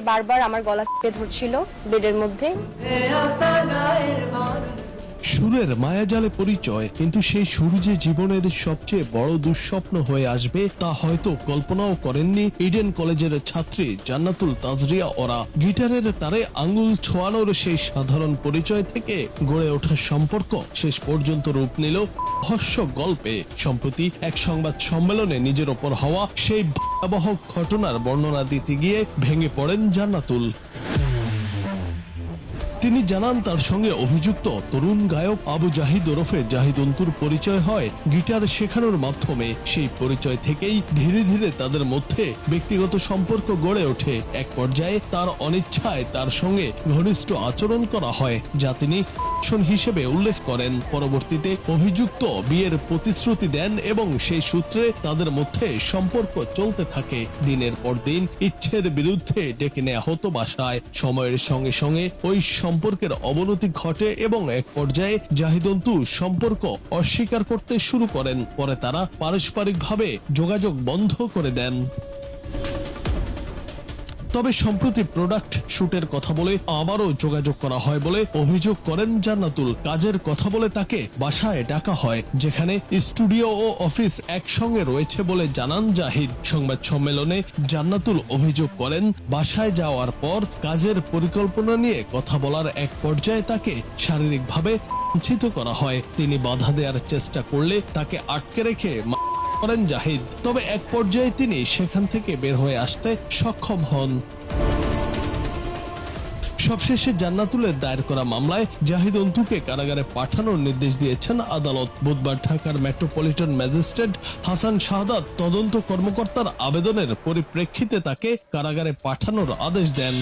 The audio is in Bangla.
বারবার আমার গলা চেপে ধরছিল বেডের মধ্যে। সুরের মায়াজালে পরিচয়, কিন্তু সেই সুর যে জীবনের সবচেয়ে বড় দুঃস্বপ্ন হয়ে আসবে তা হয়তো কল্পনাও করেননি ইডেন কলেজের ছাত্রী জান্নাতুল তাজরিয়া ওরা। গিটারের তারে আঙ্গুল ছোঁয়ানোর সেই সাধারণ পরিচয় থেকে গড়ে ওঠা সম্পর্ক শেষ পর্যন্ত রূপ নিল রহস্য গল্পে। সম্প্রতি এক সংবাদ সম্মেলনে নিজের ওপর হওয়া সেই ভয়াবহ ঘটনার বর্ণনা দিতে গিয়ে ভেঙে পড়েন জান্নাতুল। তিনি জানান তার সঙ্গে অভিযুক্ত তরুণ গায়ক আবু জাহিদ ওরফে জাহিদ অন্তুর পরিচয় হয় গিটার শেখানোর মাধ্যমে। সেই পরিচয় থেকেই ধীরে ধীরে তাদের মধ্যে ব্যক্তিগত সম্পর্ক গড়ে ওঠে। এক পর্যায়ে তার অনিচ্ছায় তার সঙ্গে ঘনিষ্ঠ আচরণ করা হয়, যা তিনি হিসেবে উল্লেখ করেন। পরবর্তীতে অভিযুক্ত বিয়ের প্রতিশ্রুতি দেন এবং সেই সূত্রে তাদের মধ্যে সম্পর্ক চলতে থাকে। দিনের পর দিন ইচ্ছের বিরুদ্ধে ডেকে নেওয়া হতো বাসায়। সময়ের সঙ্গে সঙ্গে ওই সম্পর্কের অবনতি ঘটে এবং এক পর্যায়ে জাহিদ অন্তু সম্পর্ক অস্বীকার করতে শুরু করেন। পরে তারা পারস্পরিকভাবে যোগাযোগ বন্ধ করে দেন। তবে সম্প্রতি প্রোডাক্ট শুটের কথা বলে আবারও যোগাযোগ করা হয় বলে অভিযোগ করেন জান্নাতুল। কাজের কথা বলে তাকে বাসায় ডাকা হয়, যেখানে স্টুডিও ও অফিস একসঙ্গে রয়েছে বলে জানান জাহিদ। সংবাদ সম্মেলনে জান্নাতুল অভিযোগ করেন, বাসায় যাওয়ার পর কাজের পরিকল্পনা নিয়ে কথা বলার এক পর্যায়ে তাকে শারীরিকভাবে বঞ্চিত করা হয়। তিনি বাধা দেওয়ার চেষ্টা করলে তাকে আটকে রেখে করেন জাহিদ। তবে এক পর্যায়ে তিনি সেখান থেকে বের হয়ে আসতে সক্ষম হন। সবশেষে জান্নাতুলের দায়ের করা মামলায় জাহিদ অন্তুকে কারাগারে পাঠানোর নির্দেশ দিয়েছেন আদালত। বুধবার ঢাকার মেট্রোপলিটন ম্যাজিস্ট্রেট হাসান শাহাদাত তদন্ত কর্মকর্তার আবেদনের পরিপ্রেক্ষিতে তাকে কারাগারে পাঠানোর আদেশ দেন।